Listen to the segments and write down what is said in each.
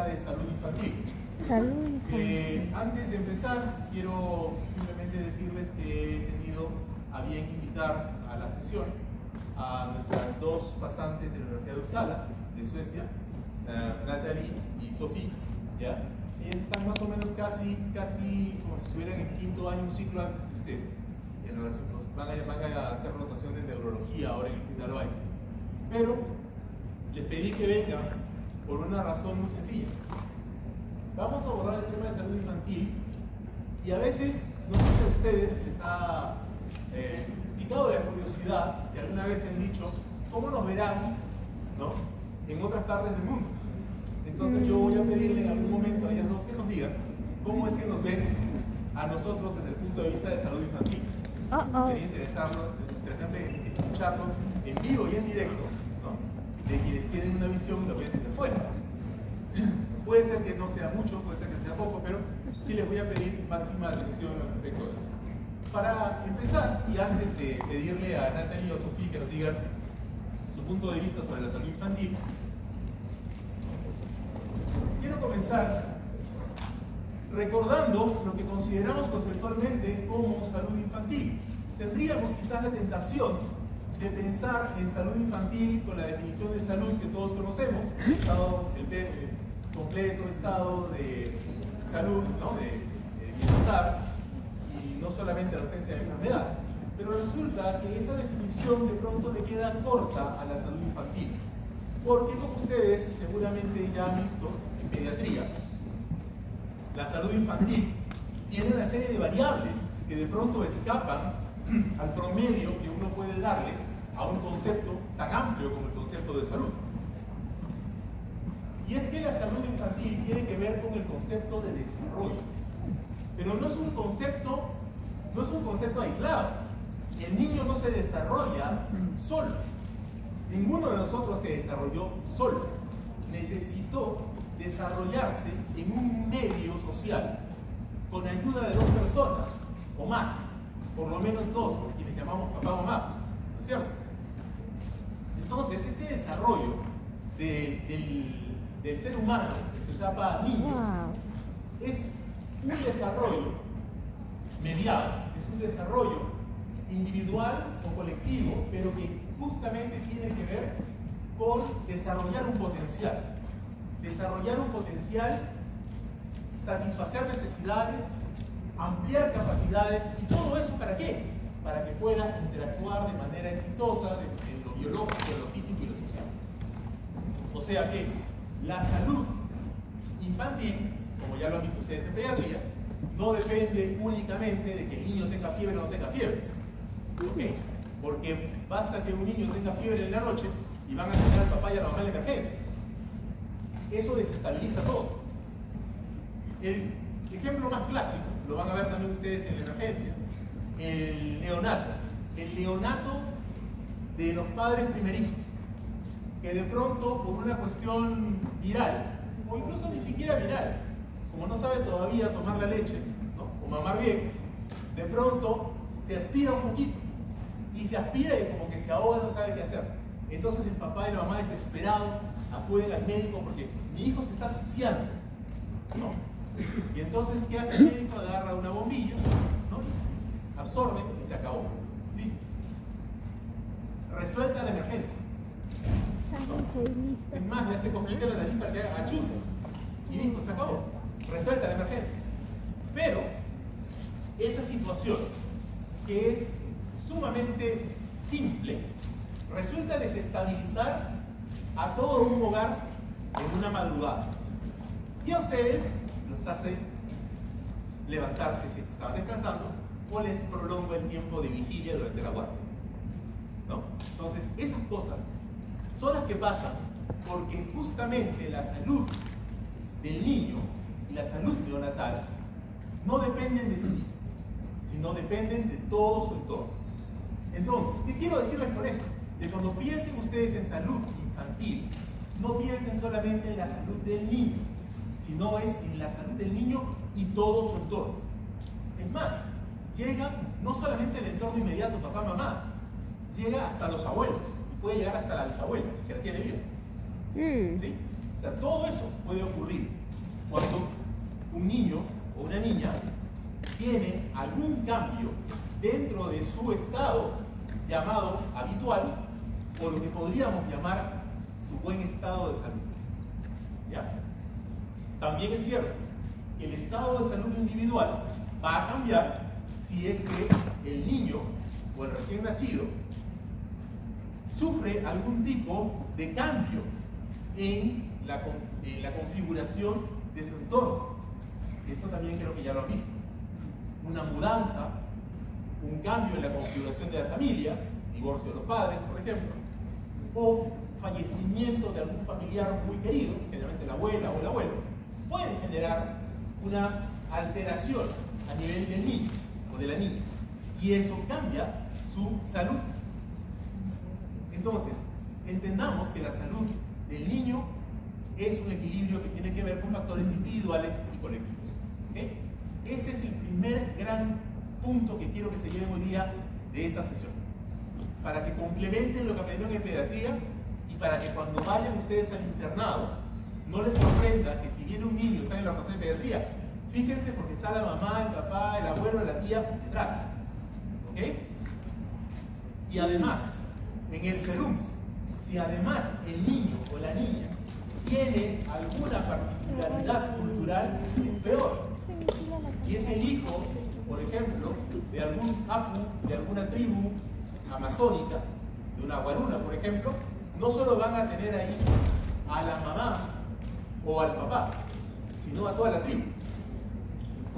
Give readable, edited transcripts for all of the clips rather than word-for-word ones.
acerca de salud infantil. Salud infantil. Antes de empezar, quiero simplemente decirles que he tenido a bien invitar a la sesión a nuestras dos pasantes de la Universidad de Uppsala, de Suecia, Natalie y Sofía, ¿ya? Ellas están más o menos casi como si estuvieran en quinto año, un ciclo antes que ustedes. En relación, van a hacer rotación de neurología ahora en el Hospital Weizmann. Pero les pedí que vengan por una razón muy sencilla. Vamos a abordar el tema de salud infantil y a veces, no sé si a ustedes les ha picado la curiosidad, si alguna vez han dicho, ¿cómo nos verán, ¿no?, en otras partes del mundo? Entonces yo voy a pedirle en algún momento a ellas dos que nos digan cómo es que nos ven a nosotros desde el punto de vista de salud infantil. Sería interesante escucharlo en vivo y en directo, ¿no?, de quienes tienen una visión lo ven desde fuera. Puede ser que no sea mucho, puede ser que sea poco, pero sí les voy a pedir máxima atención al respecto de esto. Para empezar, y antes de pedirle a Natalie o Sofía que nos digan su punto de vista sobre la salud infantil, quiero comenzar recordando lo que consideramos conceptualmente como salud infantil. Tendríamos quizás la tentación de pensar en salud infantil con la definición de salud que todos conocemos, el completo estado de salud, ¿no?, de bienestar, y no solamente la ausencia de enfermedad. Pero resulta que esa definición de pronto le queda corta a la salud infantil, porque como ustedes seguramente ya han visto en pediatría, la salud infantil tiene una serie de variables que de pronto escapan al promedio que uno puede darle a un concepto tan amplio como el concepto de salud. Y es que la salud infantil tiene que ver con el concepto de desarrollo, pero no es un concepto aislado. El niño no se desarrolla solo. Ninguno de nosotros se desarrolló solo. Necesitó desarrollarse en un medio social, con ayuda de dos personas o más, por lo menos dos, quienes llamamos papá o mamá, ¿no es cierto? Entonces, ese desarrollo del ser humano en su etapa niño es un desarrollo mediado, es un desarrollo individual o colectivo, pero que justamente tiene que ver con desarrollar un potencial. Desarrollar un potencial, satisfacer necesidades, ampliar capacidades, y todo eso ¿para qué? Para que pueda interactuar de manera exitosa en lo biológico, en lo físico y lo social. O sea que la salud infantil, como ya lo han visto ustedes en pediatría, no depende únicamente de que el niño tenga fiebre o no tenga fiebre. ¿Por qué? Porque basta que un niño tenga fiebre en la noche y van a tener al papá y a la mamá en la emergencia. Eso desestabiliza todo. El ejemplo más clásico, lo van a ver también ustedes en la emergencia, el neonato. El neonato de los padres primerizos, que de pronto por una cuestión viral, o incluso ni siquiera viral, como no sabe todavía tomar la leche, ¿no?, o mamar bien, de pronto se aspira un poquito, y se aspira y como que se ahoga, no sabe qué hacer. Entonces el papá y la mamá desesperados acuden al médico porque mi hijo se está asfixiando, ¿no? Y entonces, ¿qué hace el médico? Agarra una bombilla, ¿no?, absorbe y se acabó. Listo. Resuelta la emergencia. ¿No? Es más, le hace cosquillita a la nariz para que haga achú. Y listo, se acabó. Resuelta la emergencia. Pero esa situación, que es sumamente simple, resulta desestabilizar a todo un hogar en una madrugada. Y a ustedes los hace levantarse si estaban descansando, o les prolonga el tiempo de vigilia durante la guardia, ¿no? Entonces, esas cosas son las que pasan porque justamente la salud del niño y la salud neonatal no dependen de sí mismos, sino dependen de todo su entorno. Entonces, ¿qué quiero decirles con esto? Que cuando piensen ustedes en salud infantil, no piensen solamente en la salud del niño, sino es en la salud del niño y todo su entorno. Es más, llega no solamente el entorno inmediato, papá, mamá, llega hasta los abuelos, y puede llegar hasta la bisabuela, si quiere tiene vida. ¿Sí? O sea, todo eso puede ocurrir. niña tiene algún cambio dentro de su estado llamado habitual, o lo que podríamos llamar su buen estado de salud. ¿Ya? También es cierto que el estado de salud individual va a cambiar si es que el niño o el recién nacido sufre algún tipo de cambio en la configuración de su entorno. Eso también creo que ya lo han visto. Una mudanza, un cambio en la configuración de la familia, divorcio de los padres, por ejemplo, o fallecimiento de algún familiar muy querido, generalmente la abuela o el abuelo, pueden generar una alteración a nivel del niño o de la niña, y eso cambia su salud. Entonces, entendamos que la salud del niño es un equilibrio que tiene que ver con factores individuales y colectivos. ¿Okay? Ese es el primer gran punto que quiero que se lleven hoy día de esta sesión, para que complementen lo que aprendieron en pediatría y para que cuando vayan ustedes al internado no les sorprenda que si viene un niño, está en la rotación de pediatría, fíjense porque está la mamá, el papá, el abuelo, la tía detrás. ¿Ok? Y además, en el SERUMS, si además el niño o la niña tiene alguna particularidad cultural, es peor. Si es el hijo, por ejemplo, de algún apu, de alguna tribu amazónica, de una guaruna, por ejemplo, no solo van a tener ahí a la mamá o al papá, sino a toda la tribu.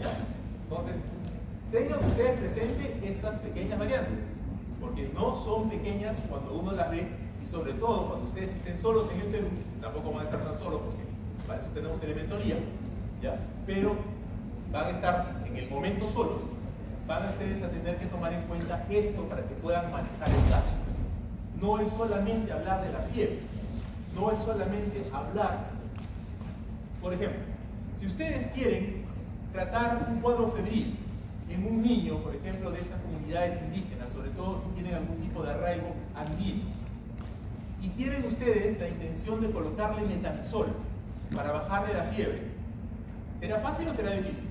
¿Ya? Entonces, tengan ustedes presente estas pequeñas variantes, porque no son pequeñas cuando uno las ve, y sobre todo cuando ustedes estén solos en el CERU, tampoco van a estar tan solos porque para eso tenemos telementoría, ¿ya? Pero van a estar en el momento solos, van a ustedes a tener que tomar en cuenta esto para que puedan manejar el caso. No es solamente hablar de la fiebre, no es solamente hablar, por ejemplo, si ustedes quieren tratar un cuadro febril en un niño, por ejemplo, de estas comunidades indígenas, sobre todo si tienen algún tipo de arraigo andino, y tienen ustedes la intención de colocarle metamizol para bajarle la fiebre, ¿será fácil o será difícil?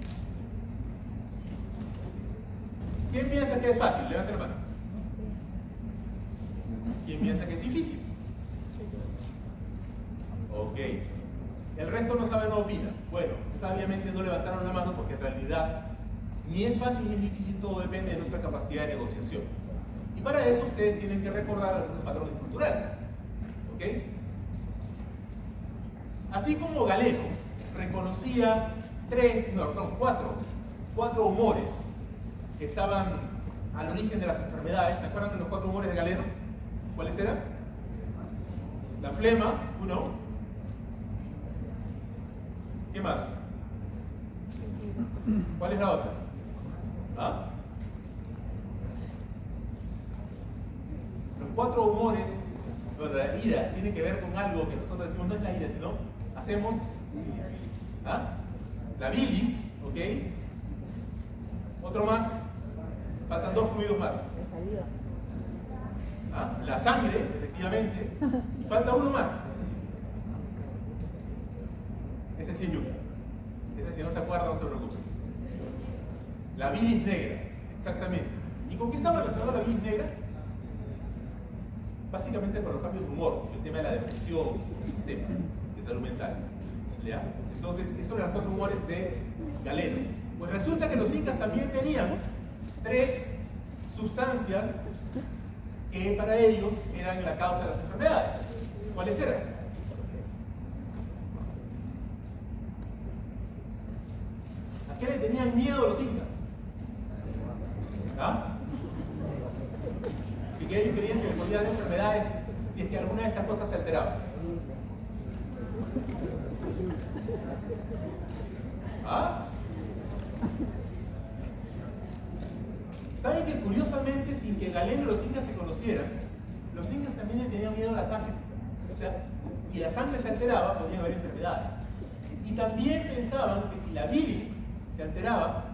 ¿Quién piensa que es fácil? Levanta la mano. ¿Quién piensa que es difícil? Ok. El resto no sabe, no opina. Bueno, sabiamente no levantaron la mano porque en realidad ni es fácil ni es difícil, todo depende de nuestra capacidad de negociación. Y para eso ustedes tienen que recordar algunos patrones culturales. ¿Ok? Así como Galeno reconocía cuatro humores que estaban al origen de las enfermedades. ¿Se acuerdan de los 4 humores de Galeno? ¿Cuáles eran? La flema, uno. ¿Qué más? ¿Cuál es la otra? ¿Ah? Los 4 humores, bueno, la ira tiene que ver con algo que nosotros decimos, no es la ira, sino hacemos la bilis, ¿ok? Otro más, faltan 2 fluidos más. La sangre, efectivamente, y falta uno más. Ese sí es yuca. Ese si no se acuerda, no se preocupe. La bilis negra, exactamente. ¿Y con qué está relacionada la bilis negra? Básicamente con los cambios de humor, el tema de la depresión, los sistemas de salud mental. ¿Ya? Entonces, esos eran los 4 humores de Galeno. Pues resulta que los incas también tenían 3 sustancias que para ellos eran la causa de las enfermedades. ¿Cuáles eran? ¿A qué le tenían miedo los incas? Que ellos querían que les podían dar enfermedades si es que alguna de estas cosas se alteraba. ¿Saben que curiosamente, sin que Galeno y los incas se conocieran, los incas también le tenían miedo a la sangre? O sea, si la sangre se alteraba, podían haber enfermedades. Y también pensaban que si la bilis se alteraba,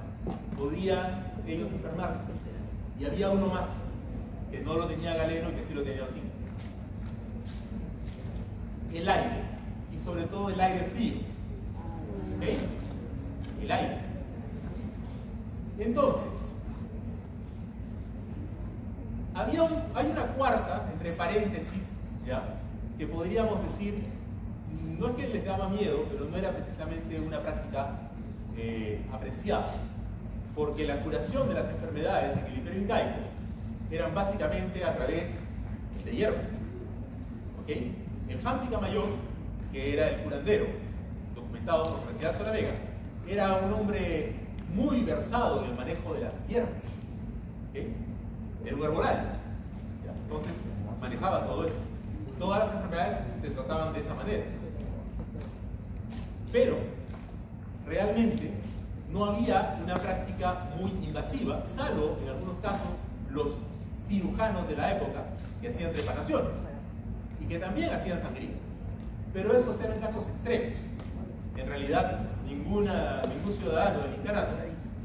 podían ellos enfermarse. Y había uno más, que no lo tenía Galeno y que sí lo tenían los incas. El aire, y sobre todo el aire frío. ¿Ok? El aire. Entonces, hay una cuarta, entre paréntesis, ¿ya?, que podríamos decir, no es que les daba miedo, pero no era precisamente una práctica apreciada, porque la curación de las enfermedades en el Imperio Incaico eran básicamente a través de hierbas. ¿Okay? El Hampi Camayor, que era el curandero, documentado por García Solavega, era un hombre muy versado en el manejo de las hierbas. ¿Okay? Era un herboral. ¿Ya? Entonces manejaba todo eso. Todas las enfermedades se trataban de esa manera. Pero realmente no había una práctica muy invasiva, salvo en algunos casos los cirujanos de la época que hacían trepanaciones y que también hacían sangrías. Pero esos eran casos extremos. En realidad, ningún ciudadano del Incanato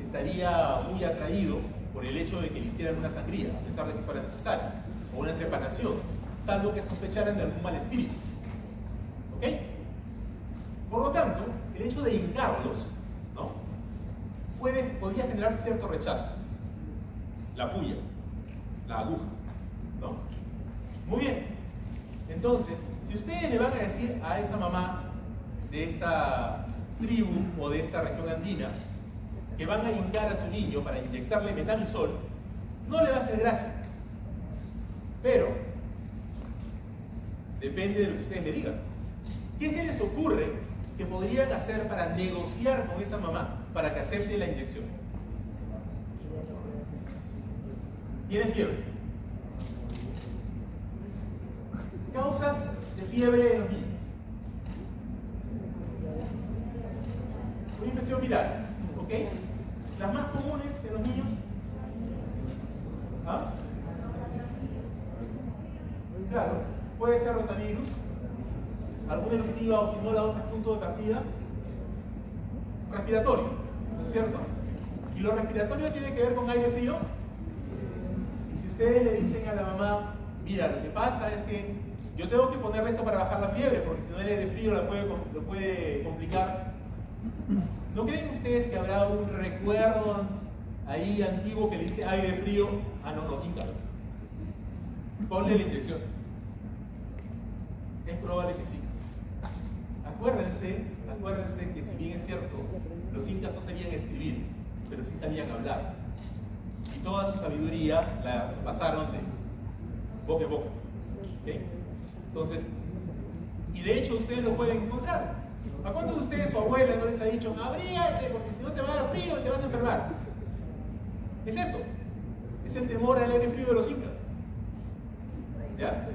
estaría muy atraído por el hecho de que le hicieran una sangría, a pesar de que fuera necesario, o una trepanación, salvo que sospecharan de algún mal espíritu. ¿Ok? Por lo tanto, el hecho de hincarlos, ¿no?, podía generar cierto rechazo. La puya, la aguja, ¿no? Muy bien. Entonces, si ustedes le van a decir a esa mamá de esta tribu o de esta región andina que van a hincar a su niño para inyectarle metamisol, no le va a hacer gracia. Pero depende de lo que ustedes me digan. ¿Qué se les ocurre que podrían hacer para negociar con esa mamá para que acepte la inyección? Tiene fiebre. Causas de fiebre en los niños. Una infección viral, ¿ok? Las más comunes en los niños. ¿Ah? Claro, puede ser rotavirus, alguna eruptiva o si no la otra punto de partida. Respiratorio, ¿no es cierto? Y lo respiratorio tiene que ver con aire frío. Y si ustedes le dicen a la mamá, mira, lo que pasa es que yo tengo que ponerle esto para bajar la fiebre, porque si no el aire frío lo puede complicar. ¿No creen ustedes que habrá un recuerdo ahí antiguo que le dice aire frío? Ah, no, híncalo. Ponle la inyección. Es probable que sí. Acuérdense que si bien es cierto, los incas no sabían escribir, pero sí sabían hablar. Y toda su sabiduría la pasaron de boca en boca. ¿Okay? Entonces, y de hecho ustedes lo pueden encontrar. ¿A cuántos de ustedes su abuela no les ha dicho, abrígate porque si no te va a dar frío y te vas a enfermar? Es eso. Es el temor al aire frío de los incas. ¿Ya?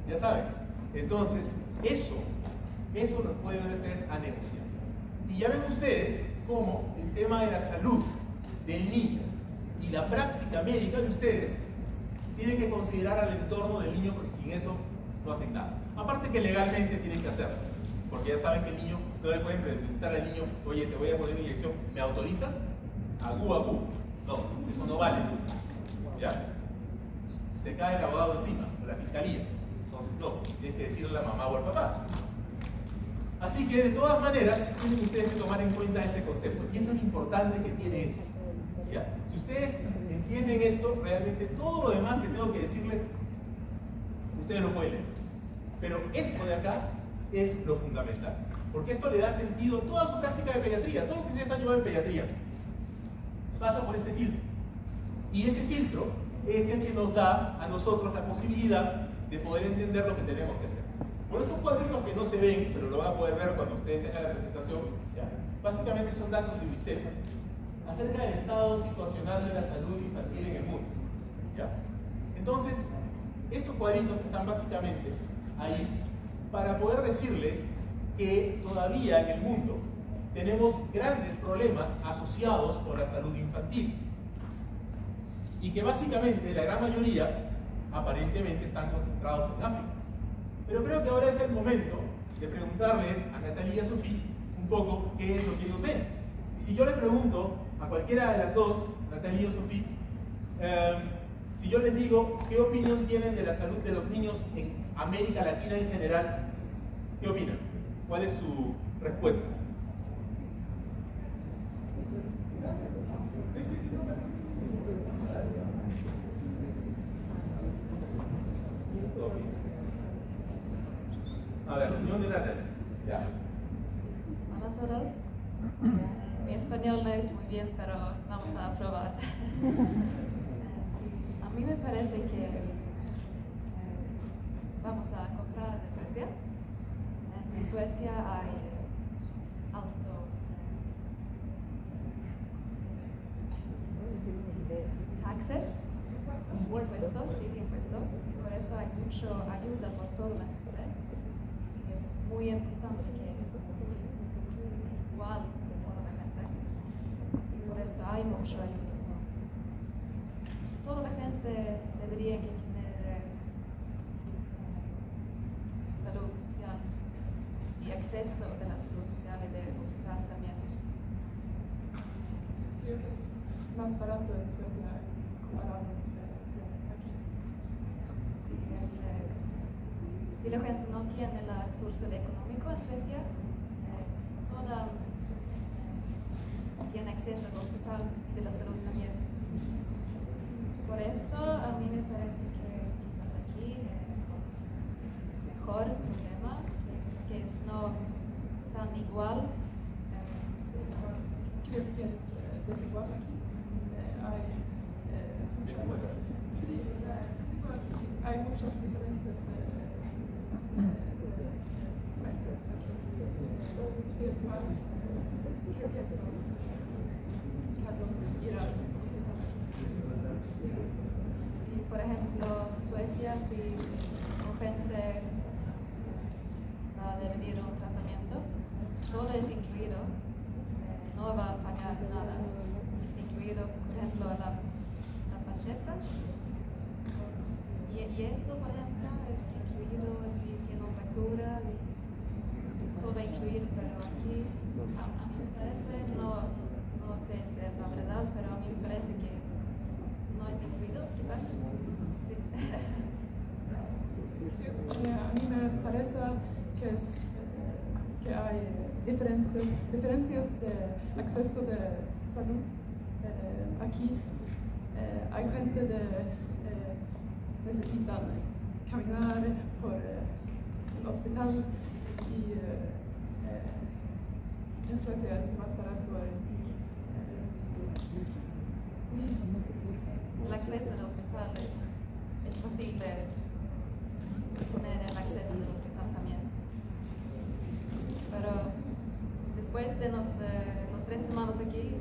Ya saben. Entonces, eso los pueden ustedes a negociar. Y ya ven ustedes cómo el tema de la salud del niño y la práctica médica de ustedes tienen que considerar al entorno del niño, porque sin eso no hacen nada. Aparte que legalmente tienen que hacerlo, porque ya saben que el niño, no le pueden preguntar al niño, oye, te voy a poner una inyección, ¿me autorizas? Agú. No, eso no vale. ¿Ya? Te cae el abogado encima, o la fiscalía. Entonces, no, tienes que decirle a la mamá o al papá. Así que, de todas maneras, tienen ustedes que tomar en cuenta ese concepto. Y eso es lo importante que tiene eso. ¿Ya? Si ustedes entienden esto, realmente todo lo demás que tengo que decirles, ustedes lo pueden leer. Pero esto de acá es lo fundamental. Porque esto le da sentido a toda su práctica de pediatría. Todo lo que ustedes han llevado en pediatría pasa por este filtro. Y ese filtro es el que nos da a nosotros la posibilidad de poder entender lo que tenemos que hacer. Por estos cuadritos que no se ven, pero lo van a poder ver cuando ustedes tengan la presentación, ¿ya? Básicamente son datos de UNICEF acerca del estado situacional de la salud infantil en el mundo. ¿Ya? Entonces, estos cuadritos están básicamente ahí para poder decirles que todavía en el mundo tenemos grandes problemas asociados con la salud infantil y que básicamente la gran mayoría aparentemente están concentrados en África. Pero creo que ahora es el momento de preguntarle a Natalia y a Sofía un poco qué es lo que ellos ven. Y si yo les pregunto a cualquiera de las dos, Natalia o Sofía, si yo les digo qué opinión tienen de la salud de los niños en América Latina en general, ¿qué opinan? ¿Cuál es su respuesta? Sí. todos. Mi español no es muy bien, pero vamos a probar. A mí me parece que vamos a comprar de Suecia. En Suecia hay altos taxes, impuestos, y por eso hay mucha ayuda por toda la gente. Y es muy importante que es igual de toda la gente. Y por eso hay mucha ayuda. Toda la gente debería que tener salud social y acceso de la salud social y del hospital también. Creo que es más barato en Suecia comparado aquí. Si la gente no tiene el recurso económico en Suecia, toda tiene acceso al hospital y de la salud también. Por eso a mí me parece que quizás aquí es un mejor problema, que es no tan igual. Creo que es desigual aquí. Hay muchas diferencias. Es más, creo que es más caro ir al hospital. Y por ejemplo, en Suecia, si la gente va a venir a un tratamiento, todo es incluido, no va a pagar nada. Es incluido, por ejemplo, la tarjeta. Y eso, por ejemplo, es incluido si tiene una factura, es todo incluido, pero aquí, a mí me parece, no sé si es la verdad, pero a mí me parece que no es incluido, quizás. Sí. A mí me parece que hay diferencias de acceso de salud. Aquí hay gente que necesitan caminar por el hospital y en Suecia es más barato. El acceso al hospital es fácil de tener el acceso al hospital también. Pero después de las 3 semanas aquí,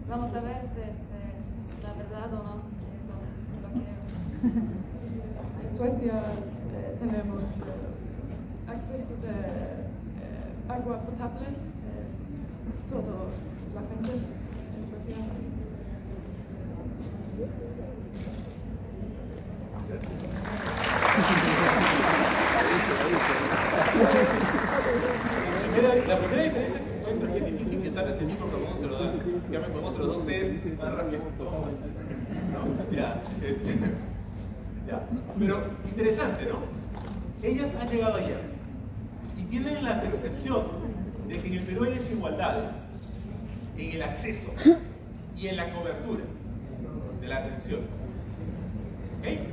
vamos a ver si es la verdad o no. En Suecia tenemos acceso de agua potable, toda la gente en Suecia. La primera diferencia que encuentro es que es difícil que tal vez el micro que se lo da. Ya me podemos se lo da a ustedes más rápido. No, ya, ya. Pero interesante, ¿no? Ellas han llegado allá y tienen la percepción de que en el Perú hay desigualdades en el acceso y en la cobertura de la atención. ¿Okay?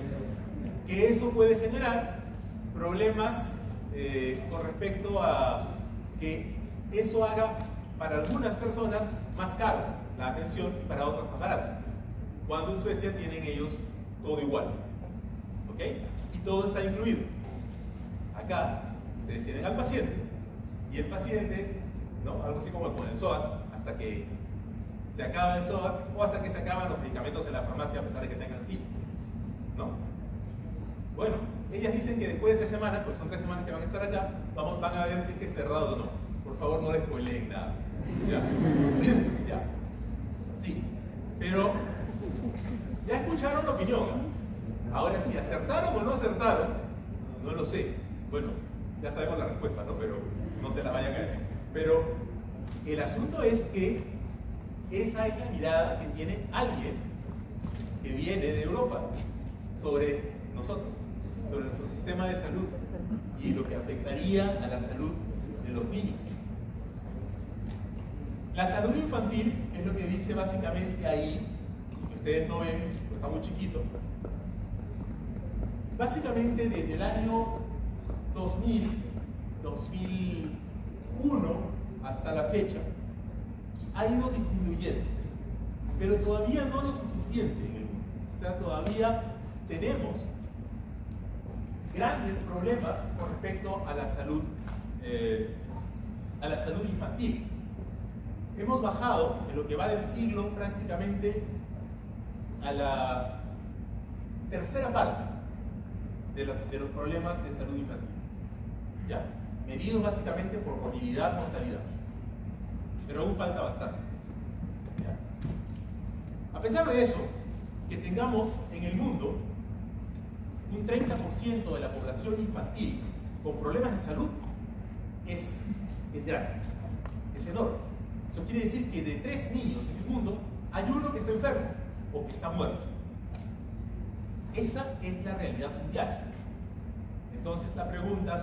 Que eso puede generar problemas con respecto a que eso haga para algunas personas más caro la atención y para otras más barata. Cuando en Suecia tienen ellos todo igual. ¿Ok? Y todo está incluido. Acá ustedes tienen al paciente y el paciente, ¿no? Algo así como con el SOAT, hasta que se acaba el SOAT o hasta que se acaban los medicamentos en la farmacia a pesar de que tengan CIS. ¿No? Bueno, ellas dicen que después de 3 semanas, pues son 3 semanas que van a estar acá, van a ver si es que es verdad o no. Por favor, no les spoileen nada. ¿Ya? ¿Ya? Sí. Pero ya escucharon la opinión. Ahora, si acertaron o no acertaron, no lo sé. Bueno, ya sabemos la respuesta, ¿no? Pero no se la vayan a decir. Pero el asunto es que esa es la mirada que tiene alguien que viene de Europa sobre nosotros, sobre nuestro sistema de salud y lo que afectaría a la salud de los niños. La salud infantil es lo que dice básicamente ahí, que ustedes no ven, porque está muy chiquito. Básicamente desde el año 2001 hasta la fecha ha ido disminuyendo, pero todavía no lo suficiente en el mundo. O sea, todavía tenemos grandes problemas con respecto a la salud infantil. Hemos bajado en lo que va del siglo prácticamente a la tercera parte de los problemas de salud infantil, ¿ya? Medidos básicamente por morbilidad, mortalidad, pero aún falta bastante, ¿ya? A pesar de eso, que tengamos en el mundo un 30% de la población infantil con problemas de salud es grande, es enorme. Eso quiere decir que de 3 niños en el mundo hay uno que está enfermo o que está muerto. Esa es la realidad mundial. Entonces la pregunta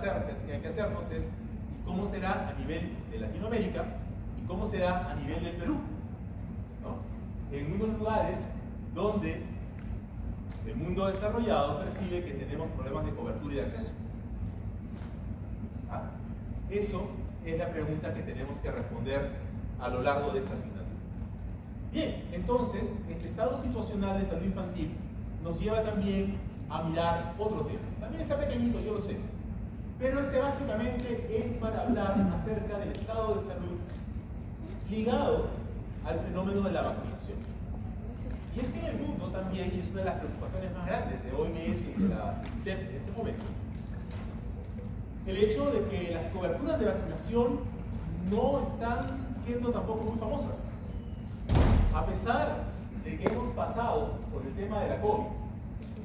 que hay que hacernos es: ¿y cómo será a nivel de Latinoamérica? ¿Y cómo será a nivel del Perú? ¿No? En unos lugares donde el mundo desarrollado percibe que tenemos problemas de cobertura y de acceso. ¿Ah? Eso es la pregunta que tenemos que responder a lo largo de esta asignatura. Bien, entonces, este estado situacional de salud infantil nos lleva también a mirar otro tema. También está pequeñito, yo lo sé, pero este básicamente es para hablar acerca del estado de salud ligado al fenómeno de la vacunación. Y es que en el mundo también, y es una de las preocupaciones más grandes de OMS y de la UNICEF en este momento, el hecho de que las coberturas de vacunación no están siendo tampoco muy famosas. A pesar de que hemos pasado por el tema de la COVID,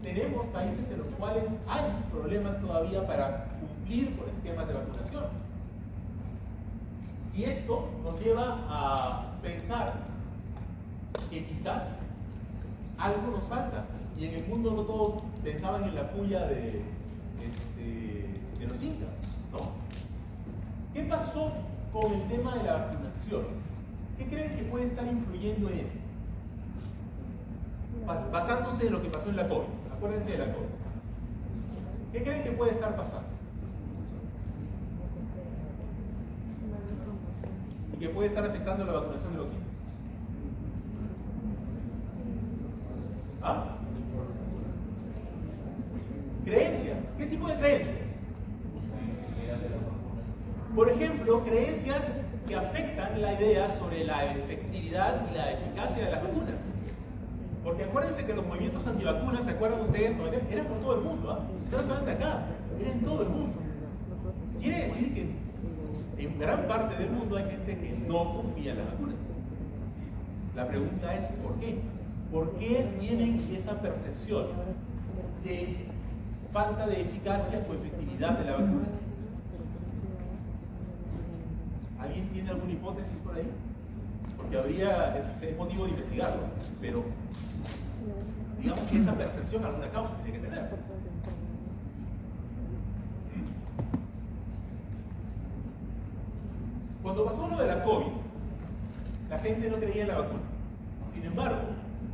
tenemos países en los cuales hay problemas todavía para cumplir con esquemas de vacunación. Y esto nos lleva a pensar que quizás algo nos falta. Y en el mundo no todos pensaban en la puya de los incas, ¿no? ¿Qué pasó con el tema de la vacunación? ¿Qué creen que puede estar influyendo en esto? Basándose en lo que pasó en la COVID. Acuérdense de la COVID. ¿Qué creen que puede estar pasando? Y que puede estar afectando la vacunación de los niños. ¿Ah? Creencias. ¿Qué tipo de creencias? Por ejemplo, creencias que afectan la idea sobre la efectividad y la eficacia de las vacunas. Porque acuérdense que los movimientos antivacunas, ¿se acuerdan ustedes? Eran por todo el mundo, ¿ah? No solamente acá, era en todo el mundo. Quiere decir que en gran parte del mundo hay gente que no confía en las vacunas. La pregunta es ¿por qué? ¿Por qué tienen esa percepción de falta de eficacia o efectividad de la vacuna? ¿Alguien tiene alguna hipótesis por ahí? Porque es motivo de investigarlo, pero digamos que esa percepción alguna causa tiene que tener. Cuando pasó lo de la COVID, la gente no creía en la vacuna. Sin embargo,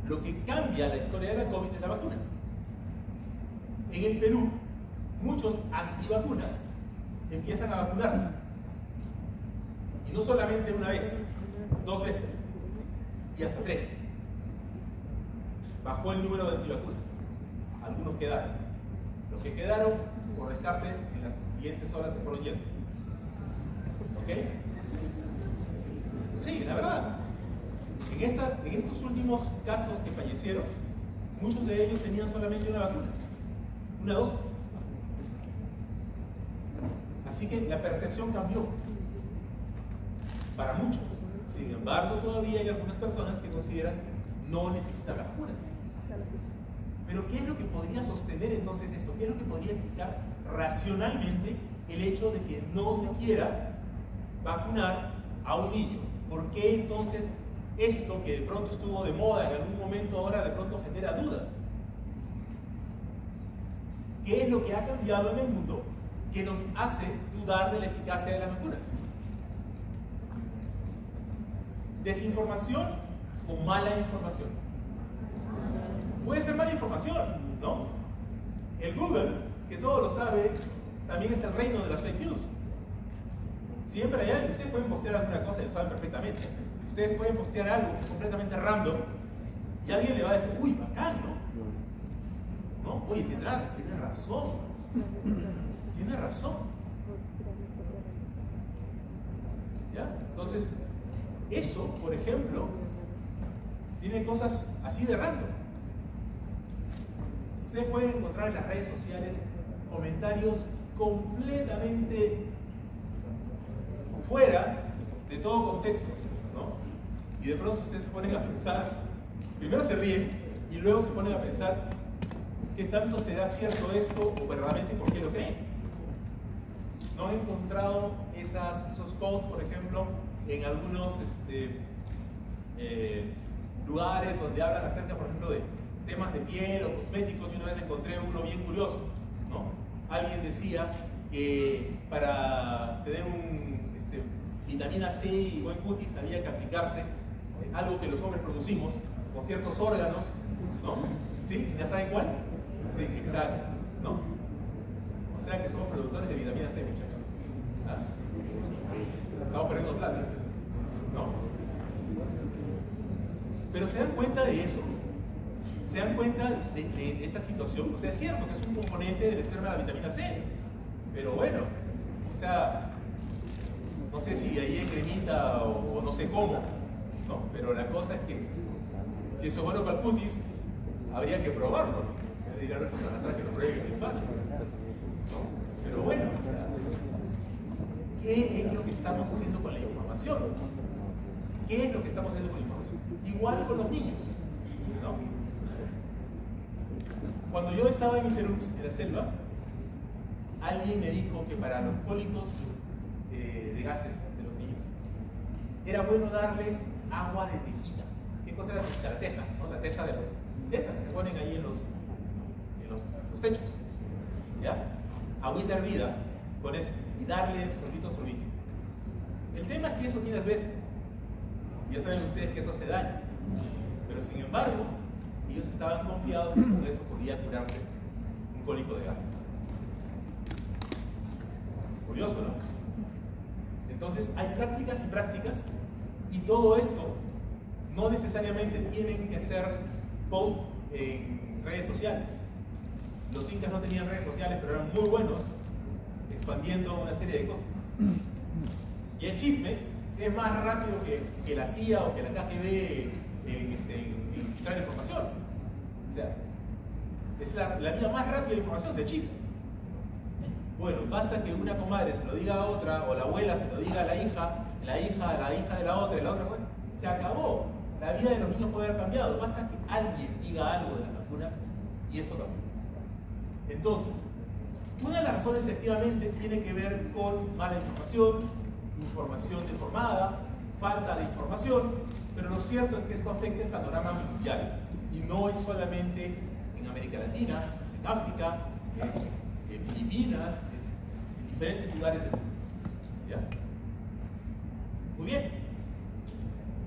lo que cambia la historia de la COVID es la vacuna. En el Perú, muchos antivacunas empiezan a vacunarse. Y no solamente una vez, 2 veces, y hasta 3. Bajó el número de antivacunas. Algunos quedaron. Los que quedaron, por descarte, en las siguientes horas se fueron yendo. ¿Ok? Sí, la verdad. En estos últimos casos que fallecieron, muchos de ellos tenían solamente una vacuna, una dosis. Así que la percepción cambió para muchos. Sin embargo, todavía hay algunas personas que consideran que no necesitan las vacunas. Pero ¿qué es lo que podría sostener entonces esto? ¿Qué es lo que podría explicar racionalmente el hecho de que no se quiera vacunar a un niño? ¿Por qué entonces esto que de pronto estuvo de moda en algún momento ahora de pronto genera dudas? ¿Qué es lo que ha cambiado en el mundo que nos hace dudar de la eficacia de las vacunas? ¿Desinformación o mala información? Puede ser mala información, ¿no? El Google, que todo lo sabe, también es el reino de las fake news. Siempre hay alguien. Ustedes pueden postear alguna cosa y lo saben perfectamente. Ustedes pueden postear algo completamente random y alguien le va a decir, uy, bacán, ¿no? ¿No? Oye, tiene razón. Tiene razón. ¿Ya? Entonces, eso, por ejemplo, tiene cosas así de random. Ustedes pueden encontrar en las redes sociales comentarios completamente fuera de todo contexto, ¿no? Y de pronto ustedes se ponen a pensar, primero se ríen y luego se ponen a pensar qué tanto será cierto esto o verdaderamente por qué lo creen. No he encontrado esos posts, por ejemplo, en algunos lugares donde hablan acerca, por ejemplo, de temas de piel o cosméticos. Yo una vez encontré uno bien curioso, ¿no? Alguien decía que para tener vitamina C y buen cutis había que aplicarse algo que los hombres producimos con ciertos órganos, ¿no? ¿Sí? ¿Ya saben cuál? Sí, exacto, ¿no? O sea que somos productores de vitamina C, muchachos. ¿Ah? Estamos perdiendo plata, ¿no? Pero se dan cuenta de eso. Se dan cuenta de esta situación. O sea, es cierto que es un componente del esperma de la vitamina C, pero bueno, o sea, no sé si ahí hay cremita o no sé cómo, ¿no? Pero la cosa es que si eso es bueno para el cutis, habría que probarlo. Le dirá a las personas atrás que lo prueben sin falta, ¿no? Pero bueno, o sea, ¿qué es lo que estamos haciendo con la información? ¿Qué es lo que estamos haciendo con la información? Igual con los niños, ¿no? Cuando yo estaba en mis Cerux, en la selva, alguien me dijo que para los cólicos de gases de los niños era bueno darles agua de tejita. ¿Qué cosa era la tejita? La teja, ¿no? La teja de estas que se ponen ahí en los techos, ¿ya? Agüita hervida con esto y darle sorbito. El tema es que eso tiene asbesto. Ya saben ustedes que eso hace daño. Pero sin embargo, ellos estaban confiados que con eso podía curarse un cólico de gases. Curioso, ¿no? Entonces hay prácticas y prácticas, y todo esto no necesariamente tienen que ser post en redes sociales. Los incas no tenían redes sociales, pero eran muy buenos expandiendo una serie de cosas. Y el chisme es más rápido que la CIA o que la KGB en filtrar información. O sea, es la vía más rápida de información, de chisme. Bueno, basta que una comadre se lo diga a otra, o la abuela se lo diga a la hija a la hija de la otra, bueno, se acabó. La vida de los niños puede haber cambiado. Basta que alguien diga algo de las vacunas y esto cambia. Entonces, una de las razones efectivamente tiene que ver con mala información deformada, falta de información, pero lo cierto es que esto afecta el panorama mundial. Y no es solamente en América Latina, es en África, es en Filipinas, es en diferentes lugares del mundo. ¿Ya? Muy bien.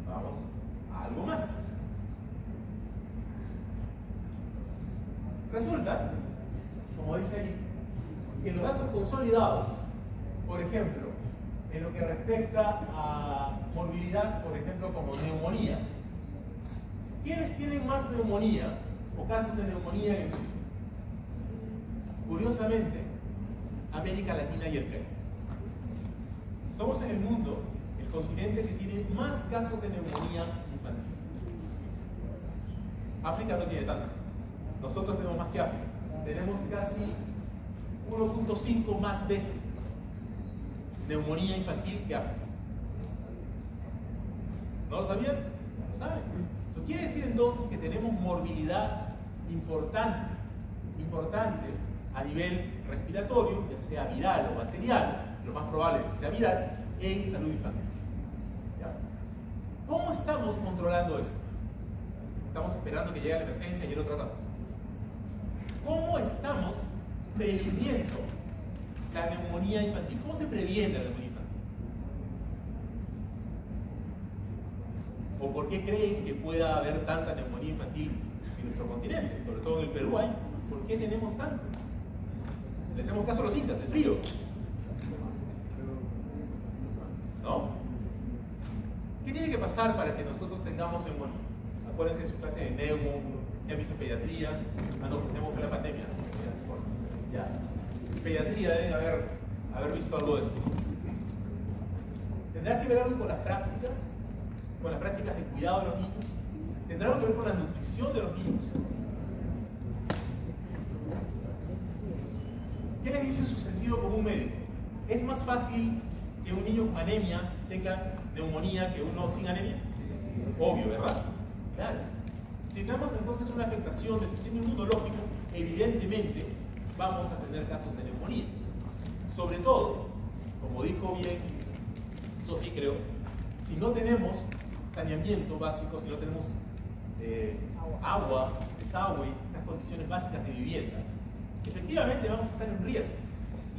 Vamos a algo más. Resulta, como dice ahí, que los datos consolidados, por ejemplo, en lo que respecta a morbilidad, por ejemplo, como neumonía. ¿Quiénes tienen más neumonía o casos de neumonía en el mundo? Curiosamente, América Latina y el Perú. Somos en el mundo el continente que tiene más casos de neumonía infantil. África no tiene tanto. Nosotros tenemos más que África. Tenemos casi 1.5 más veces neumonía infantil que África. ¿No lo sabían? ¿Lo saben? Eso quiere decir entonces que tenemos morbilidad importante a nivel respiratorio, ya sea viral o bacterial, lo más probable es que sea viral, en salud infantil. ¿Ya? ¿Cómo estamos controlando esto? Estamos esperando que llegue la emergencia y lo tratamos. ¿Cómo estamos previniendo la neumonía infantil? ¿Cómo se previene la neumonía infantil? ¿O por qué creen que pueda haber tanta neumonía infantil en nuestro continente? Sobre todo en el Perú hay. ¿Por qué tenemos tanto? Le hacemos caso a los incas, el frío. ¿Qué tiene que pasar para que nosotros tengamos neumonía? Acuérdense de su clase de neumo, ya han visto pediatría. Ah, no, neumo fue la pandemia. Ya. Pediatría deben haber visto algo de esto. ¿Tendrá que ver algo con las prácticas? ¿Con las prácticas de cuidado de los niños? ¿Tendrá algo que ver con la nutrición de los niños? ¿Qué le dice su sentido común médico? ¿Es más fácil que un niño con anemia tenga neumonía que uno sin anemia? Obvio, ¿verdad? Claro. Si tenemos entonces una afectación del sistema inmunológico, evidentemente vamos a tener casos de neumonía. Sobre todo, como dijo bien Sofía, creo, si no tenemos saneamiento básico, si no tenemos agua, desagüe, estas condiciones básicas de vivienda, efectivamente vamos a estar en riesgo.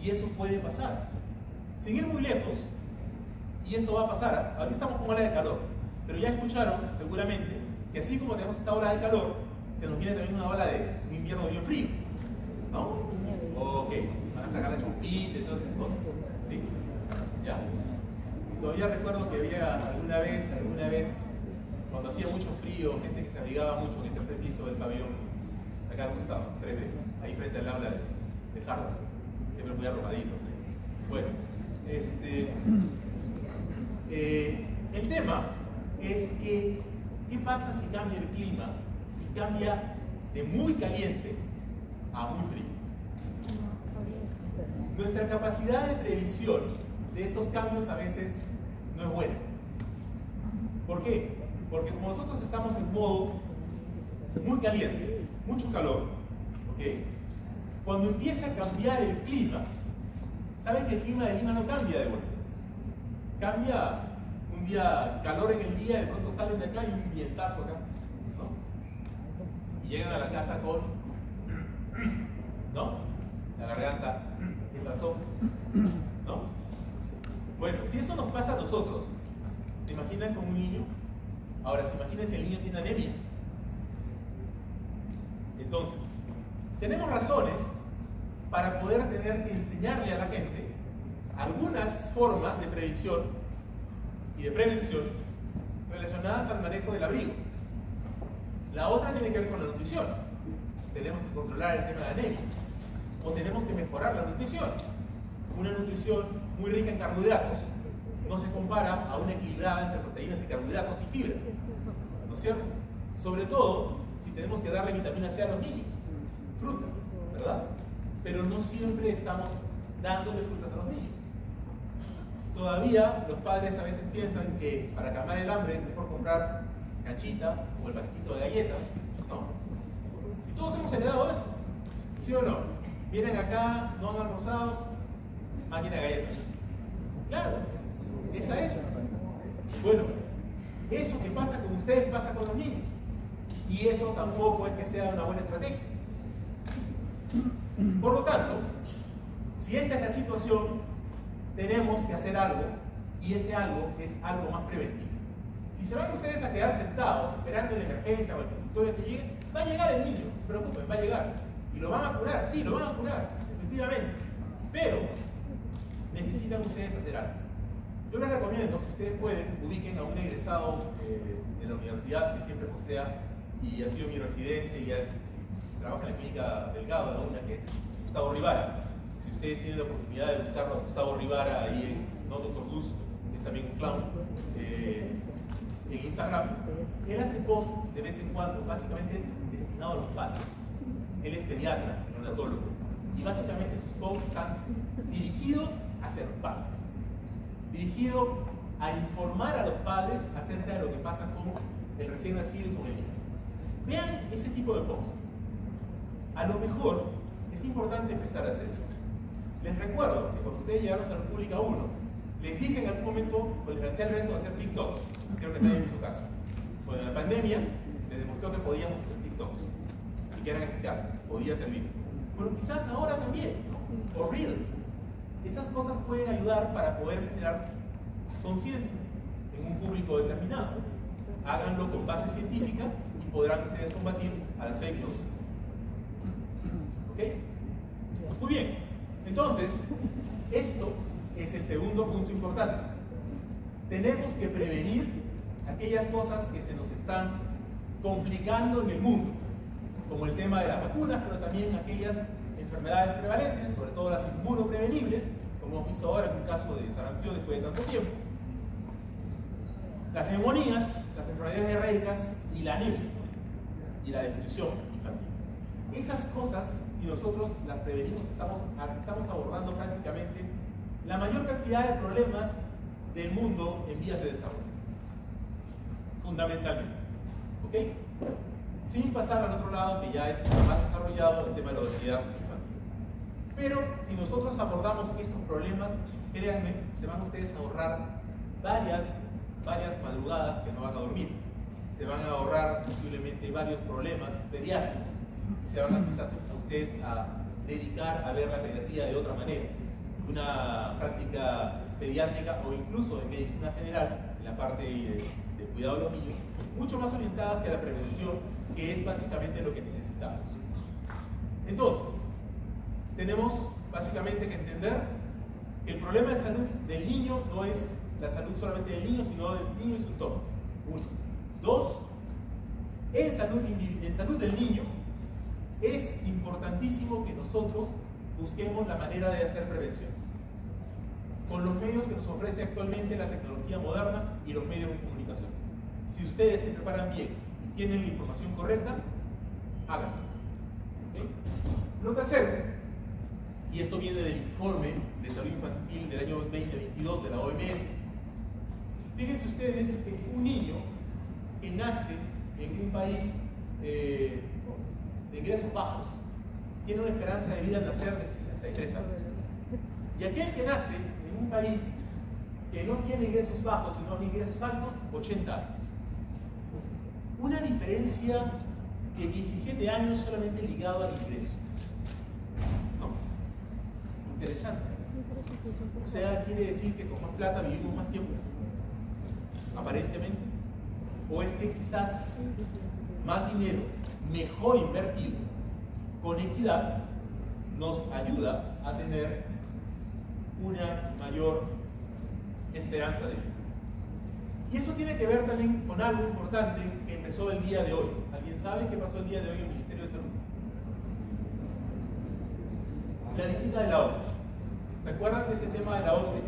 Y eso puede pasar. Sin ir muy lejos, y esto va a pasar, ahorita estamos con ola de calor, pero ya escucharon seguramente que así como tenemos esta ola de calor, se nos viene también una ola de un invierno bien frío, ¿no? Ok, van a sacar la chumpita y todas esas cosas, ¿sí? Ya. Si todavía recuerdo que había alguna vez, cuando hacía mucho frío, gente que se abrigaba mucho en el tercer piso del pabellón, acá donde estaba, ahí frente al aula de Harvard, siempre muy arropaditos, ¿sí? Bueno, el tema es que, ¿qué pasa si cambia el clima y cambia de muy caliente a muy frío? Nuestra capacidad de previsión de estos cambios a veces no es buena. ¿Por qué? Porque como nosotros estamos en modo muy caliente, mucho calor, ¿ok? Cuando empieza a cambiar el clima, ¿saben que el clima de Lima no cambia de vuelta? Cambia un día, calor en el día, de pronto salen de acá y un vientazo acá, ¿no? Y llegan a la casa con, ¿no? La garganta, ¿qué pasó? ¿No? Bueno, si esto nos pasa a nosotros, ¿se imaginan con un niño? Ahora, ¿se imaginan si el niño tiene anemia? Entonces, tenemos razones para poder tener que enseñarle a la gente algunas formas de previsión y de prevención relacionadas al manejo del abrigo. La otra tiene que ver con la nutrición. Tenemos que controlar el tema de anemia. O tenemos que mejorar la nutrición. Una nutrición muy rica en carbohidratos no se compara a una equilibrada entre proteínas y carbohidratos y fibra. ¿No es cierto? Sobre todo si tenemos que darle vitamina C a los niños. Frutas, ¿verdad? Pero no siempre estamos dándole frutas a los niños. Todavía los padres a veces piensan que para calmar el hambre es mejor comprar canchita o el paquetito de galletas, ¿no? Y todos hemos heredado eso, ¿sí o no? Vienen acá, no han almorzado, máquina de galletas. Claro, esa es. Bueno, eso que pasa con ustedes pasa con los niños. Y eso tampoco es que sea una buena estrategia. Por lo tanto, si esta es la situación, tenemos que hacer algo, y ese algo es algo más preventivo. Si se van ustedes a quedar sentados esperando en la emergencia o el consultorio que llegue, va a llegar el niño, no se preocupen, va a llegar. Y lo van a curar, sí, lo van a curar, efectivamente. Pero necesitan ustedes hacer algo. Yo les recomiendo, si ustedes pueden, ubiquen a un egresado de la universidad que siempre postea y ha sido mi residente y trabaja en la clínica Delgado de la UNA, que es Gustavo Rivara. Si ustedes tienen la oportunidad de buscarlo a Gustavo Rivara ahí en No Dr. Gus, que es también un clown, en Instagram, él hace post de vez en cuando, básicamente destinado a los padres. Él es pediatra, neonatólogo, y básicamente sus posts están dirigidos hacia los padres, dirigido a informar a los padres acerca de lo que pasa con el recién nacido y con el niño. Vean ese tipo de posts. A lo mejor es importante empezar a hacer eso. Les recuerdo que cuando ustedes llegaron a la República 1, les dije en algún momento, les lancé el reto de hacer TikToks. Creo que también hizo caso. Bueno, en la pandemia les demostró que podíamos hacer TikToks y que eran eficaces, podía servir. Pero quizás ahora también, ¿no? O Reels. Esas cosas pueden ayudar para poder generar conciencia en un público determinado. Háganlo con base científica y podrán ustedes combatir a las fake news. ¿Ok? Muy bien. Entonces, esto es el segundo punto importante. Tenemos que prevenir aquellas cosas que se nos están complicando en el mundo, como el tema de las vacunas, pero también aquellas enfermedades prevalentes, sobre todo las inmunoprevenibles, como hemos visto ahora en un caso de sarampión después de tanto tiempo, las neumonías, las enfermedades diarreicas y la anemia y la desnutrición infantil. Esas cosas, si nosotros las prevenimos, estamos abordando prácticamente la mayor cantidad de problemas del mundo en vías de desarrollo, fundamentalmente, ¿ok? Sin pasar al otro lado, que ya es más desarrollado, el tema de la obesidad infantil. Pero si nosotros abordamos estos problemas, créanme, se van ustedes a ahorrar varias madrugadas que no van a dormir. Se van a ahorrar posiblemente varios problemas pediátricos y se van a quizás a ustedes a dedicar a ver la pediatría de otra manera. Una práctica pediátrica o incluso en medicina general, en la parte de cuidado de los niños, mucho más orientada hacia la prevención, que es básicamente lo que necesitamos. Entonces, tenemos básicamente que entender que el problema de salud del niño no es la salud solamente del niño, sino del niño y su entorno. 1. 2. En salud del niño es importantísimo que nosotros busquemos la manera de hacer prevención con los medios que nos ofrece actualmente la tecnología moderna y los medios de comunicación. Si ustedes se preparan bien y tienen la información correcta, háganlo. ¿Okay? Lo tercero, y esto viene del informe de salud infantil del año 2022 de la OMS, fíjense ustedes que un niño que nace en un país de ingresos bajos tiene una esperanza de vida al nacer de 63 años. Y aquel que nace en un país que no tiene ingresos bajos, sino ingresos altos, 80 años. Una diferencia de 17 años solamente ligado al ingreso. ¿No? Interesante. O sea, quiere decir que con más plata vivimos más tiempo, aparentemente. O es que quizás más dinero, mejor invertido, con equidad, nos ayuda a tener una mayor esperanza de vida. Y eso tiene que ver también con algo importante que empezó el día de hoy. ¿Alguien sabe qué pasó el día de hoy en el Ministerio de Salud? La visita de la OCDE. ¿Se acuerdan de ese tema de la OCDE?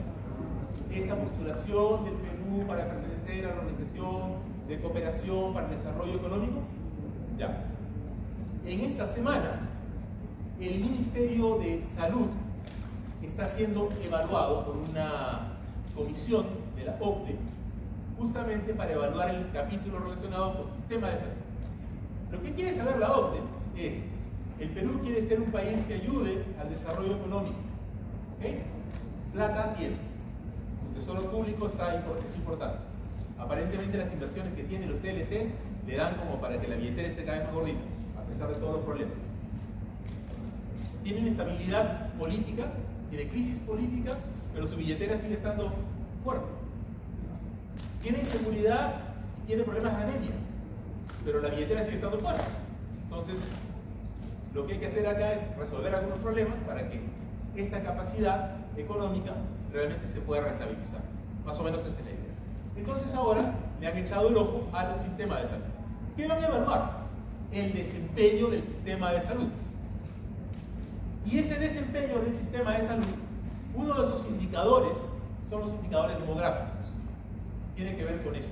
Esta postulación del Perú para pertenecer a la Organización de Cooperación para el Desarrollo Económico. Ya. En esta semana, el Ministerio de Salud está siendo evaluado por una comisión de la OCDE, justamente para evaluar el capítulo relacionado con el sistema de salud. Lo que quiere saber la OCDE es, el Perú quiere ser un país que ayude al desarrollo económico. ¿Okay? Plata tiene. El tesoro público es importante. Aparentemente las inversiones que tienen los TLCs le dan como para que la billetera esté cada vez más gordita, a pesar de todos los problemas. Tiene inestabilidad política, tiene crisis política, pero su billetera sigue estando fuerte. Tiene inseguridad y tiene problemas de anemia, pero la billetera sigue estando fuerte. Entonces, lo que hay que hacer acá es resolver algunos problemas para que esta capacidad económica realmente se pueda rentabilizar. Más o menos esta es la idea. Entonces ahora le han echado el ojo al sistema de salud. ¿Qué van a evaluar? El desempeño del sistema de salud. Y ese desempeño del sistema de salud, uno de esos indicadores son los indicadores demográficos. Tiene que ver con eso.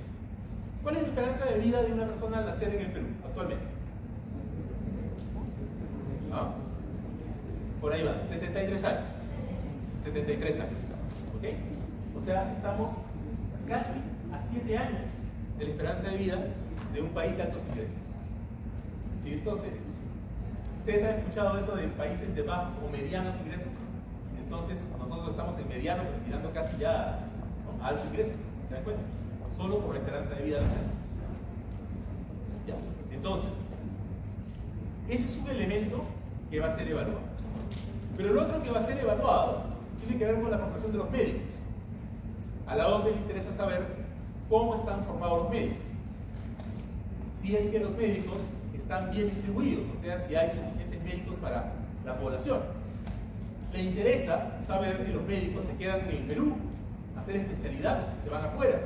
¿Cuál es la esperanza de vida de una persona al nacer en el Perú actualmente? ¿Ah? Por ahí va, 73 años. 73 años. ¿Ok? O sea, estamos casi a 7 años de la esperanza de vida de un país de altos ingresos. Si ustedes han escuchado eso de países de bajos o medianos ingresos, entonces nosotros estamos en mediano, pero tirando casi ya a alto ingreso. ¿Se dan cuenta? Solo por la esperanza de vida de nacer. Ya. Entonces, ese es un elemento que va a ser evaluado. Pero el otro que va a ser evaluado tiene que ver con la formación de los médicos. A la OCDE le interesa saber cómo están formados los médicos. Si es que los médicos están bien distribuidos, o sea, si hay suficientes médicos para la población. Le interesa saber si los médicos se quedan en el Perú a hacer especialidad o si se van afuera.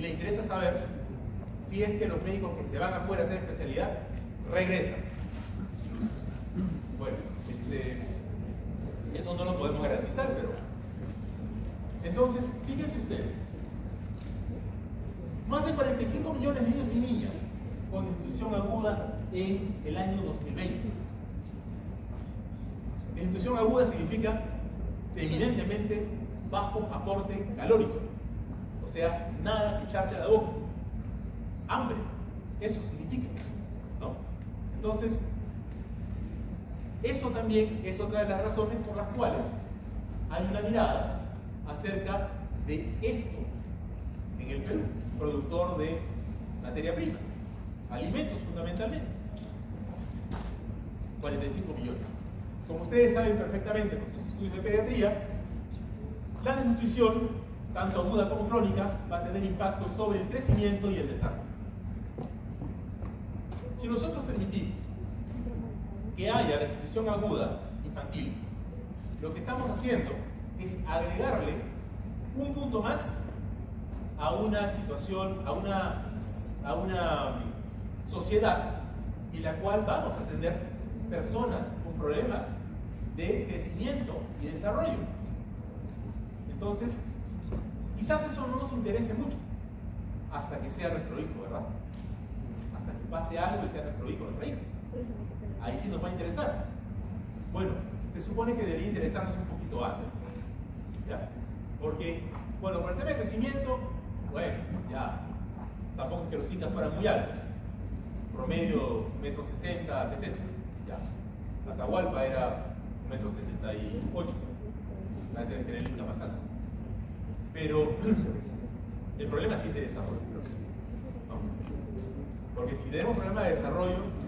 y le interesa saber si es que los médicos que se van afuera a hacer especialidad regresan. Bueno, eso no lo podemos garantizar, pero... Entonces, fíjense ustedes, más de 45 millones de niños y niñas con desnutrición aguda en el año 2020. Desnutrición aguda significa evidentemente bajo aporte calórico, o sea, nada que echarte a la boca, hambre, eso significa, ¿no? Entonces, eso también es otra de las razones por las cuales hay una mirada acerca de esto en el Perú, productor de materia prima, alimentos fundamentalmente. 45 millones. Como ustedes saben perfectamente con sus estudios de pediatría, la desnutrición, tanto aguda como crónica, va a tener impacto sobre el crecimiento y el desarrollo. Si nosotros permitimos que haya desnutrición aguda infantil, lo que estamos haciendo es agregarle un punto más a una situación, a una sociedad en la cual vamos a tener personas con problemas de crecimiento y desarrollo. Entonces, quizás eso no nos interese mucho hasta que sea nuestro hijo, ¿verdad? Hasta que pase algo y sea nuestro hijo, nuestra hija. Ahí sí nos va a interesar. Bueno, se supone que debería interesarnos un poquito antes, ¿ya? Porque, bueno, por el tema de crecimiento, bueno, ya, tampoco es que los citas fueran muy altos. Promedio 1,60 m, 70 m, ya. Atahualpa era 1,78 m, parece que era el Inca más alto. Pero el problema sí es de desarrollo, ¿no? Porque si tenemos problema de desarrollo,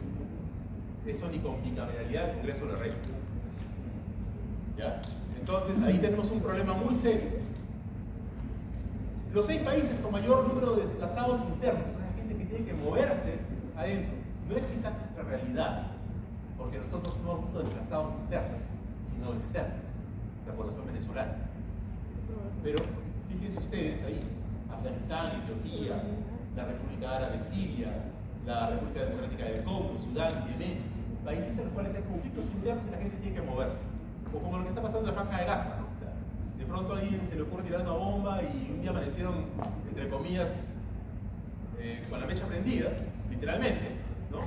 eso ni con bicameralidad del Congreso lo arregla, ¿ya? Entonces ahí tenemos un problema muy serio. Los 6 países con mayor número de desplazados internos, o sea, gente que tiene que moverse adentro, no es quizás nuestra realidad, porque nosotros no hemos visto desplazados internos, sino externos, la población venezolana. Pero fíjense ustedes ahí, Afganistán, Etiopía, la República Árabe Siria, la República Democrática del Congo, Sudán, Yemen, países en los cuales hay conflictos internos y la gente tiene que moverse. O como lo que está pasando en la Franja de Gaza, ¿no? O sea, de pronto a alguien se le ocurre tirar una bomba y un día amanecieron, entre comillas, con la mecha prendida, literalmente, ¿no?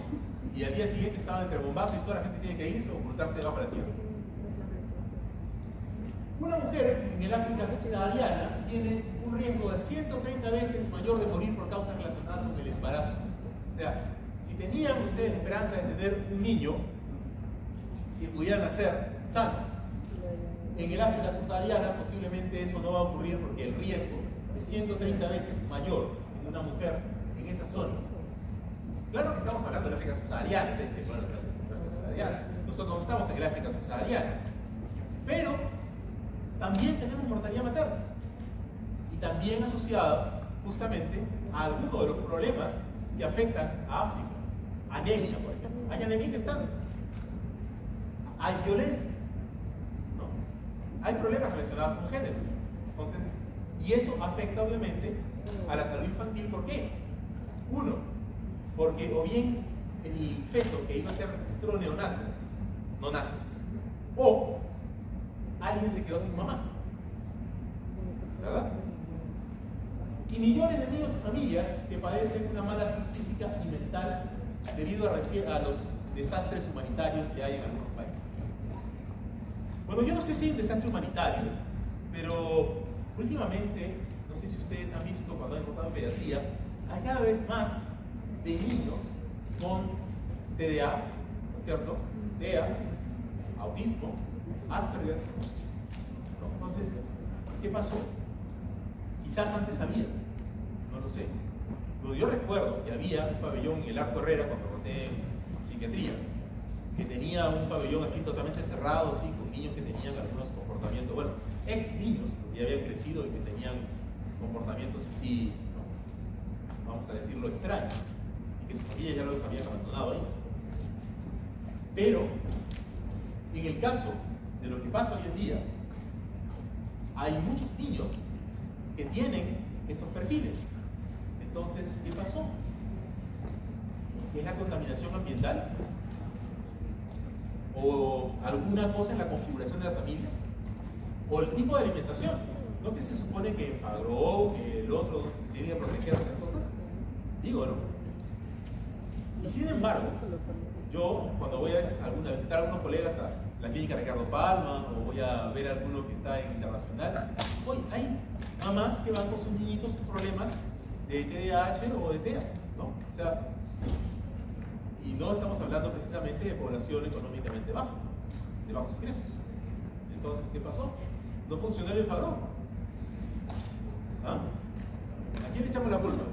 Y al día siguiente estaban entre bombazos y toda la gente tiene que irse o ocultarse debajo de la tierra. Una mujer en el África subsahariana tiene un riesgo de 130 veces mayor de morir por causas relacionadas con el embarazo. O sea, si tenían ustedes la esperanza de tener un niño que pudiera nacer sano, en el África subsahariana posiblemente eso no va a ocurrir porque el riesgo es 130 veces mayor en una mujer en esas zonas. Claro que estamos hablando de la África subsahariana, ustedes dicen, bueno, la África subsahariana. Nosotros no estamos en el África subsahariana, pero también tenemos mortalidad materna y también asociada justamente a algunos de los problemas que afectan a África. Anemia, por ejemplo. Hay anemia gestantes. Hay violencia, ¿no? Hay problemas relacionados con género. Entonces, y eso afecta obviamente a la salud infantil. ¿Por qué? Uno, porque o bien el feto que iba a ser futuro neonato no nace, o alguien se quedó sin mamá, ¿verdad? Y millones de niños y familias que padecen una mala salud física y mental debido a los desastres humanitarios que hay en algunos países. Bueno, yo no sé si hay un desastre humanitario, pero últimamente, no sé si ustedes han visto cuando han encontrado en pediatría, hay cada vez más de niños con TDA, ¿no es cierto? TEA, autismo, Asperger, ¿no? Entonces, ¿qué pasó? Quizás antes había, no lo sé. Pero yo recuerdo que había un pabellón en el Arco Herrera cuando roté en psiquiatría, que tenía un pabellón así totalmente cerrado, así, con niños que tenían algunos comportamientos, bueno, ex niños, porque ya habían crecido y que tenían comportamientos así, ¿no? Vamos a decirlo, extraños, y que sus familias ya los habían abandonado ahí. Pero, en el caso de lo que pasa hoy en día, hay muchos niños que tienen estos perfiles. Entonces, ¿qué pasó? ¿Es la contaminación ambiental? ¿O alguna cosa en la configuración de las familias? ¿O el tipo de alimentación? ¿No que se supone que Fagro, que el otro tiene que proteger esas cosas? Digo, ¿no? Y sin embargo, yo cuando voy a veces a visitar a algunos colegas a la clínica Ricardo Palma, o voy a ver a alguno que está en internacional, hoy hay mamás que van con sus niñitos sus problemas de TDAH o de TEA, ¿no? O sea, y no estamos hablando precisamente de población económicamente baja, de bajos ingresos. Entonces, ¿qué pasó? No funcionó el Fagro. ¿Ah? ¿A quién le echamos la culpa?